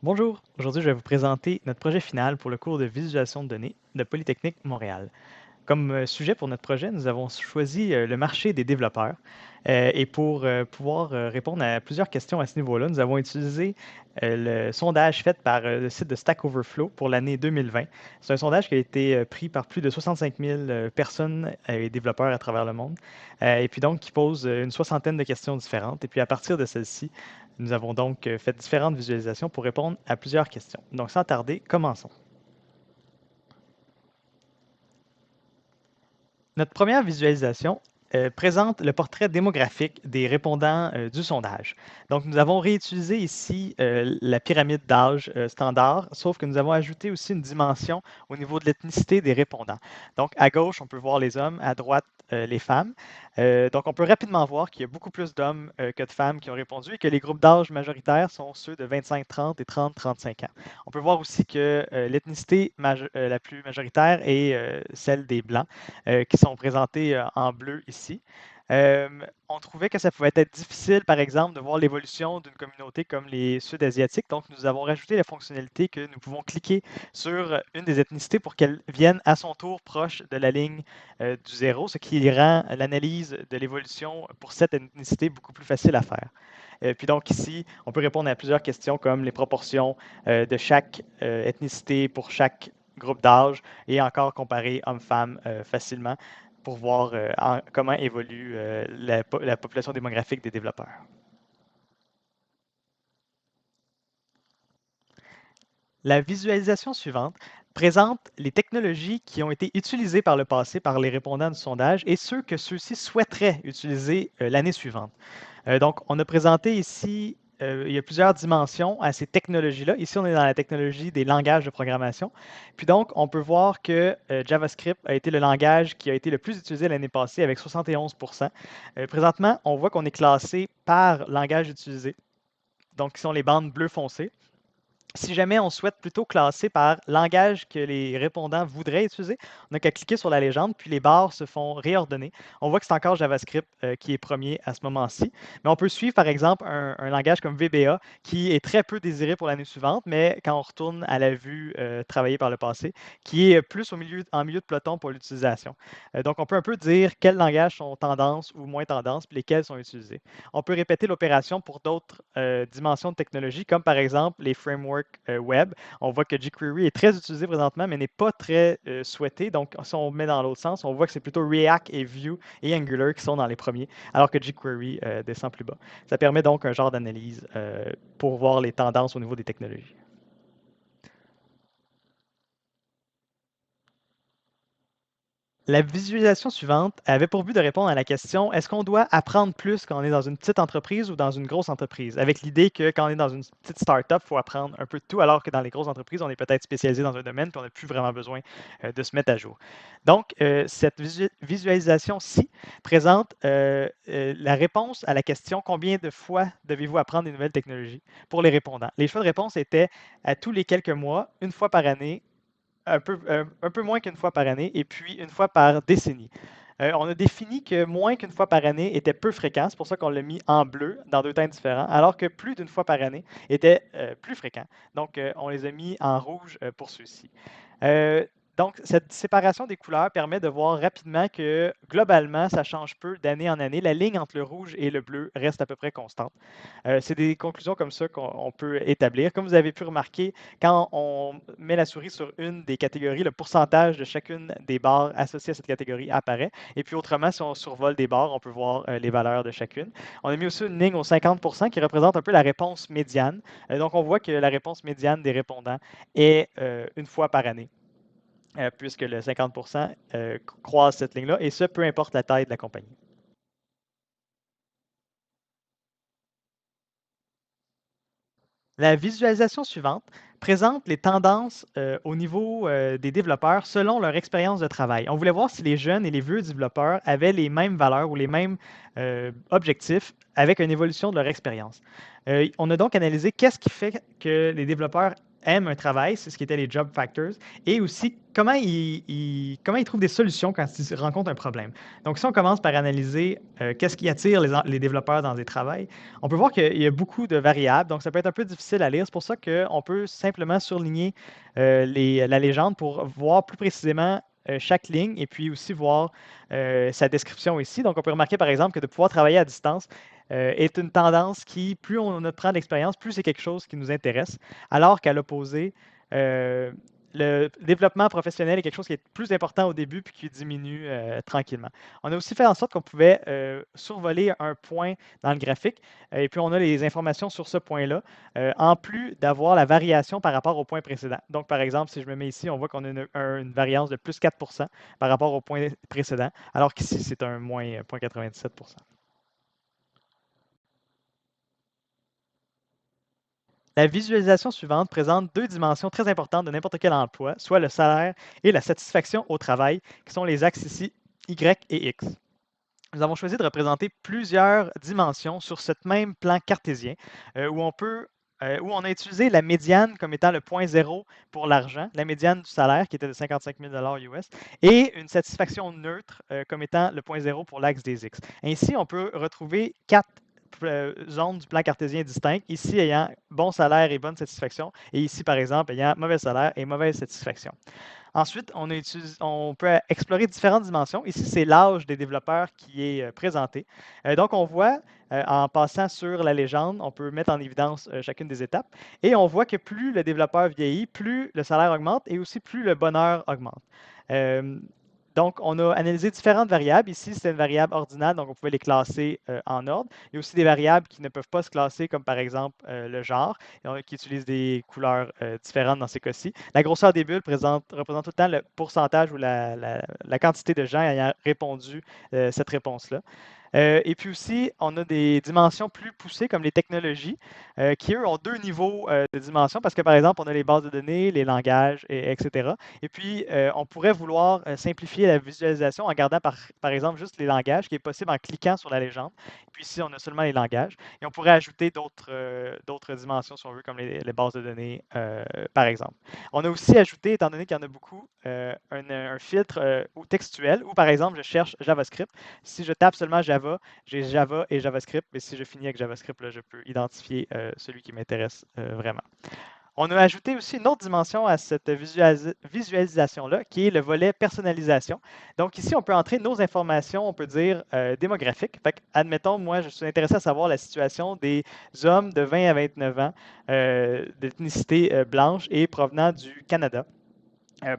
Bonjour, aujourd'hui je vais vous présenter notre projet final pour le cours de visualisation de données de Polytechnique Montréal. Comme sujet pour notre projet, nous avons choisi le marché des développeurs et pour pouvoir répondre à plusieurs questions à ce niveau-là, nous avons utilisé le sondage fait par le site de Stack Overflow pour l'année 2020. C'est un sondage qui a été pris par plus de 65 000 personnes et développeurs à travers le monde et puis donc qui pose une soixantaine de questions différentes. Et puis à partir de celles-ci, nous avons donc fait différentes visualisations pour répondre à plusieurs questions. Donc sans tarder, commençons. Notre première visualisation présente le portrait démographique des répondants du sondage. Donc, nous avons réutilisé ici la pyramide d'âge standard, sauf que nous avons ajouté aussi une dimension au niveau de l'ethnicité des répondants. Donc, à gauche, on peut voir les hommes, à droite, les femmes. Donc, on peut rapidement voir qu'il y a beaucoup plus d'hommes que de femmes qui ont répondu et que les groupes d'âge majoritaires sont ceux de 25-30 et 30-35 ans. On peut voir aussi que l'ethnicité la plus majoritaire est celle des Blancs qui sont présentés en bleu ici. On trouvait que ça pouvait être difficile, par exemple, de voir l'évolution d'une communauté comme les Sud-Asiatiques. Donc, nous avons rajouté la fonctionnalité que nous pouvons cliquer sur une des ethnicités pour qu'elle vienne à son tour proche de la ligne du zéro, ce qui rend l'analyse de l'évolution pour cette ethnicité beaucoup plus facile à faire. Puis donc ici, on peut répondre à plusieurs questions comme les proportions de chaque ethnicité pour chaque groupe d'âge et encore comparer hommes-femmes facilement pour voir comment évolue la population démographique des développeurs. La visualisation suivante présente les technologies qui ont été utilisées par le passé par les répondants du sondage et ceux que ceux-ci souhaiteraient utiliser l'année suivante. Donc, on a présenté ici, il y a plusieurs dimensions à ces technologies-là. Ici, on est dans la technologie des langages de programmation. Puis donc, on peut voir que JavaScript a été le langage qui a été le plus utilisé l'année passée avec 71 présentement, on voit qu'on est classé par langage utilisé, donc qui sont les bandes bleues foncées. Si jamais on souhaite plutôt classer par langage que les répondants voudraient utiliser, on n'a qu'à cliquer sur la légende, puis les barres se font réordonner. On voit que c'est encore JavaScript qui est premier à ce moment-ci. Mais on peut suivre, par exemple, un langage comme VBA qui est très peu désiré pour l'année suivante, mais quand on retourne à la vue travaillée par le passé, qui est plus en milieu de peloton pour l'utilisation. Donc, on peut un peu dire quels langages sont tendance ou moins tendance, puis lesquels sont utilisés. On peut répéter l'opération pour d'autres dimensions de technologie, comme par exemple les frameworks web. On voit que jQuery est très utilisé présentement, mais n'est pas très souhaité. Donc, si on met dans l'autre sens, on voit que c'est plutôt React et Vue et Angular qui sont dans les premiers, alors que jQuery descend plus bas. Ça permet donc un genre d'analyse pour voir les tendances au niveau des technologies. La visualisation suivante avait pour but de répondre à la question, est-ce qu'on doit apprendre plus quand on est dans une petite entreprise ou dans une grosse entreprise? Avec l'idée que quand on est dans une petite start-up, il faut apprendre un peu de tout, alors que dans les grosses entreprises, on est peut-être spécialisé dans un domaine puis on n'a plus vraiment besoin de se mettre à jour. Donc, cette visualisation-ci présente la réponse à la question combien de fois devez-vous apprendre des nouvelles technologies pour les répondants. Les choix de réponse étaient à tous les quelques mois, une fois par année, un peu moins qu'une fois par année et puis une fois par décennie. On a défini que moins qu'une fois par année était peu fréquent, c'est pour ça qu'on l'a mis en bleu dans deux teintes différents, alors que plus d'une fois par année était plus fréquent. Donc, on les a mis en rouge pour ceux-ci. Euh, donc, cette séparation des couleurs permet de voir rapidement que globalement, ça change peu d'année en année. La ligne entre le rouge et le bleu reste à peu près constante. C'est des conclusions comme ça qu'on peut établir. Comme vous avez pu remarquer, quand on met la souris sur une des catégories, le pourcentage de chacune des barres associées à cette catégorie apparaît. Et puis autrement, si on survole des barres, on peut voir les valeurs de chacune. On a mis aussi une ligne au 50% qui représente un peu la réponse médiane. Donc on voit que la réponse médiane des répondants est une fois par année. Puisque le 50% croise cette ligne-là, et ce, peu importe la taille de la compagnie. La visualisation suivante présente les tendances au niveau des développeurs selon leur expérience de travail. On voulait voir si les jeunes et les vieux développeurs avaient les mêmes valeurs ou les mêmes objectifs avec une évolution de leur expérience. On a donc analysé qu'est-ce qui fait que les développeurs aiment un travail, c'est ce qui était les job factors, et aussi comment ils trouvent des solutions quand ils rencontrent un problème. Donc, si on commence par analyser qu'est-ce qui attire les développeurs dans des travails, on peut voir qu'il y a beaucoup de variables, donc ça peut être un peu difficile à lire. C'est pour ça qu'on peut simplement surligner la légende pour voir plus précisément chaque ligne et puis aussi voir sa description ici. Donc, on peut remarquer par exemple que de pouvoir travailler à distance est une tendance qui, plus on prend de l'expérience, plus c'est quelque chose qui nous intéresse, alors qu'à l'opposé, euh, le développement professionnel est quelque chose qui est plus important au début puis qui diminue tranquillement. On a aussi fait en sorte qu'on pouvait survoler un point dans le graphique et puis on a les informations sur ce point-là, en plus d'avoir la variation par rapport au point précédent. Donc, par exemple, si je me mets ici, on voit qu'on a une variance de plus 4 par rapport au point précédent, alors qu'ici, c'est un moins 0,97 La visualisation suivante présente deux dimensions très importantes de n'importe quel emploi, soit le salaire et la satisfaction au travail, qui sont les axes ici Y et X. Nous avons choisi de représenter plusieurs dimensions sur ce même plan cartésien où on a utilisé la médiane comme étant le point zéro pour l'argent, la médiane du salaire qui était de 55 000 US, et une satisfaction neutre comme étant le point zéro pour l'axe des X. Ainsi, on peut retrouver quatre zones du plan cartésien distinctes, ici ayant bon salaire et bonne satisfaction, et ici, par exemple, ayant mauvais salaire et mauvaise satisfaction. Ensuite, on peut explorer différentes dimensions. Ici, c'est l'âge des développeurs qui est présenté. Donc, on voit, en passant sur la légende, on peut mettre en évidence chacune des étapes. Et on voit que plus le développeur vieillit, plus le salaire augmente et aussi plus le bonheur augmente. Euh, donc, on a analysé différentes variables. Ici, c'est une variable ordinale, donc on pouvait les classer en ordre. Il y a aussi des variables qui ne peuvent pas se classer, comme par exemple le genre, qui utilisent des couleurs différentes dans ces cas-ci. La grosseur des bulles représente tout le temps le pourcentage ou la quantité de gens ayant répondu cette réponse-là. Et puis aussi, on a des dimensions plus poussées comme les technologies, qui eux ont deux niveaux de dimension parce que par exemple, on a les bases de données, les langages, etc. Et puis, on pourrait vouloir simplifier la visualisation en gardant par exemple juste les langages, qui est possible en cliquant sur la légende. Puis ici, on a seulement les langages. Et on pourrait ajouter d'autres dimensions, si on veut, comme les bases de données, par exemple. On a aussi ajouté, étant donné qu'il y en a beaucoup, un filtre textuel où, par exemple, je cherche JavaScript. Si je tape seulement Java, j'ai Java et JavaScript, mais si je finis avec JavaScript, là, je peux identifier celui qui m'intéresse vraiment. On a ajouté aussi une autre dimension à cette visualisation-là, qui est le volet personnalisation. Donc ici, on peut entrer nos informations, on peut dire démographiques. Fait que, admettons, moi, je suis intéressé à savoir la situation des hommes de 20 à 29 ans d'ethnicité blanche et provenant du Canada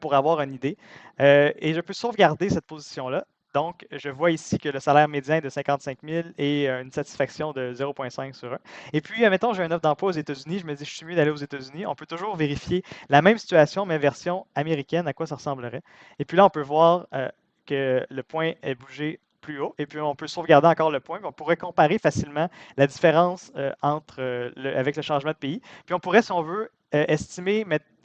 pour avoir une idée. Et je peux sauvegarder cette position-là. Donc, je vois ici que le salaire médian est de 55 000 et une satisfaction de 0,5 sur 1. Et puis, admettons, j'ai une offre d'emploi aux États-Unis. Je me dis, je suis mieux d'aller aux États-Unis. On peut toujours vérifier la même situation, mais version américaine, à quoi ça ressemblerait. Et puis là, on peut voir que le point est bougé plus haut. Et puis, on peut sauvegarder encore le point. On pourrait comparer facilement la différence avec le changement de pays. Puis, on pourrait, si on veut, estimer,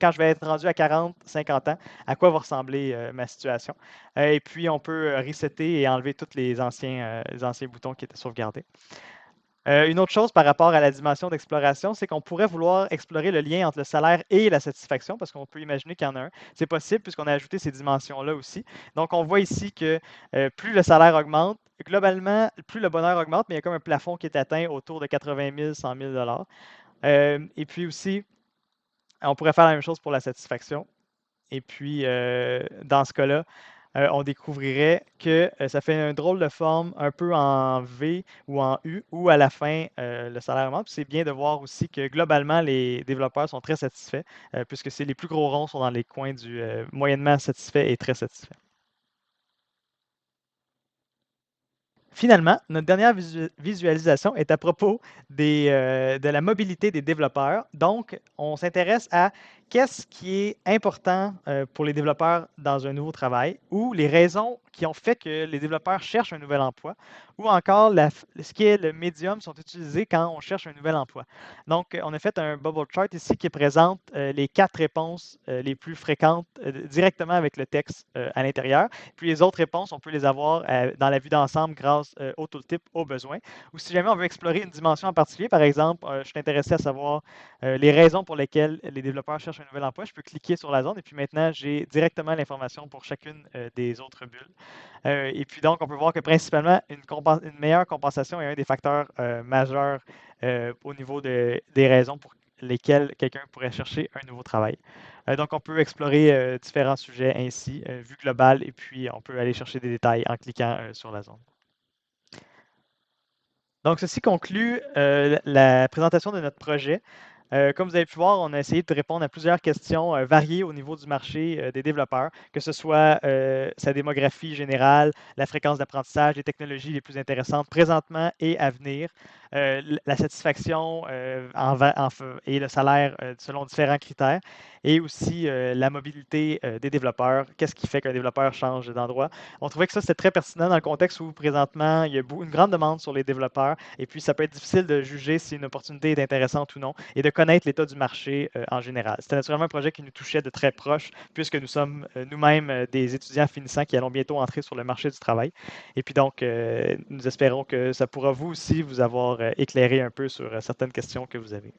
quand je vais être rendu à 40, 50 ans, à quoi va ressembler ma situation. Et puis, on peut resetter et enlever tous les anciens boutons qui étaient sauvegardés. Une autre chose par rapport à la dimension d'exploration, c'est qu'on pourrait vouloir explorer le lien entre le salaire et la satisfaction, parce qu'on peut imaginer qu'il y en a un. C'est possible puisqu'on a ajouté ces dimensions-là aussi. Donc, on voit ici que plus le salaire augmente, globalement, plus le bonheur augmente, mais il y a comme un plafond qui est atteint autour de 80 000, 100 000 Et puis aussi, on pourrait faire la même chose pour la satisfaction. Et puis, dans ce cas-là, on découvrirait que ça fait un drôle de forme un peu en V ou en U, où à la fin, le salaire augmente. C'est bien de voir aussi que globalement, les développeurs sont très satisfaits, puisque les plus gros ronds sont dans les coins du moyennement satisfait et très satisfait. Finalement, notre dernière visualisation est à propos de la mobilité des développeurs. Donc, on s'intéresse à qu'est-ce qui est important pour les développeurs dans un nouveau travail ou les raisons qui ont fait que les développeurs cherchent un nouvel emploi ou encore ce qui est le médium sont utilisés quand on cherche un nouvel emploi. Donc, on a fait un bubble chart ici qui présente les 4 réponses les plus fréquentes directement avec le texte à l'intérieur. Puis les autres réponses, on peut les avoir dans la vue d'ensemble grâce au tooltip au besoin. Ou si jamais on veut explorer une dimension en particulier, par exemple, je suis intéressé à savoir les raisons pour lesquelles les développeurs cherchent un nouvel emploi, je peux cliquer sur la zone et puis maintenant, j'ai directement l'information pour chacune des autres bulles. Et puis donc, on peut voir que principalement, une meilleure compensation est un des facteurs majeurs au niveau des raisons pour lesquelles quelqu'un pourrait chercher un nouveau travail. Donc, on peut explorer différents sujets ainsi, vue globale, et puis on peut aller chercher des détails en cliquant sur la zone. Donc, ceci conclut la présentation de notre projet. Comme vous avez pu voir, on a essayé de répondre à plusieurs questions variées au niveau du marché des développeurs, que ce soit sa démographie générale, la fréquence d'apprentissage, les technologies les plus intéressantes présentement et à venir, la satisfaction et le salaire selon différents critères, et aussi la mobilité des développeurs. Qu'est-ce qui fait qu'un développeur change d'endroit? On trouvait que ça, c'était très pertinent dans le contexte où présentement, il y a une grande demande sur les développeurs, et puis ça peut être difficile de juger si une opportunité est intéressante ou non, et de connaître l'état du marché en général. C'était naturellement un projet qui nous touchait de très proche, puisque nous sommes nous-mêmes des étudiants finissants qui allons bientôt entrer sur le marché du travail. Et puis donc, nous espérons que ça pourra vous aussi vous avoir éclairé un peu sur certaines questions que vous avez.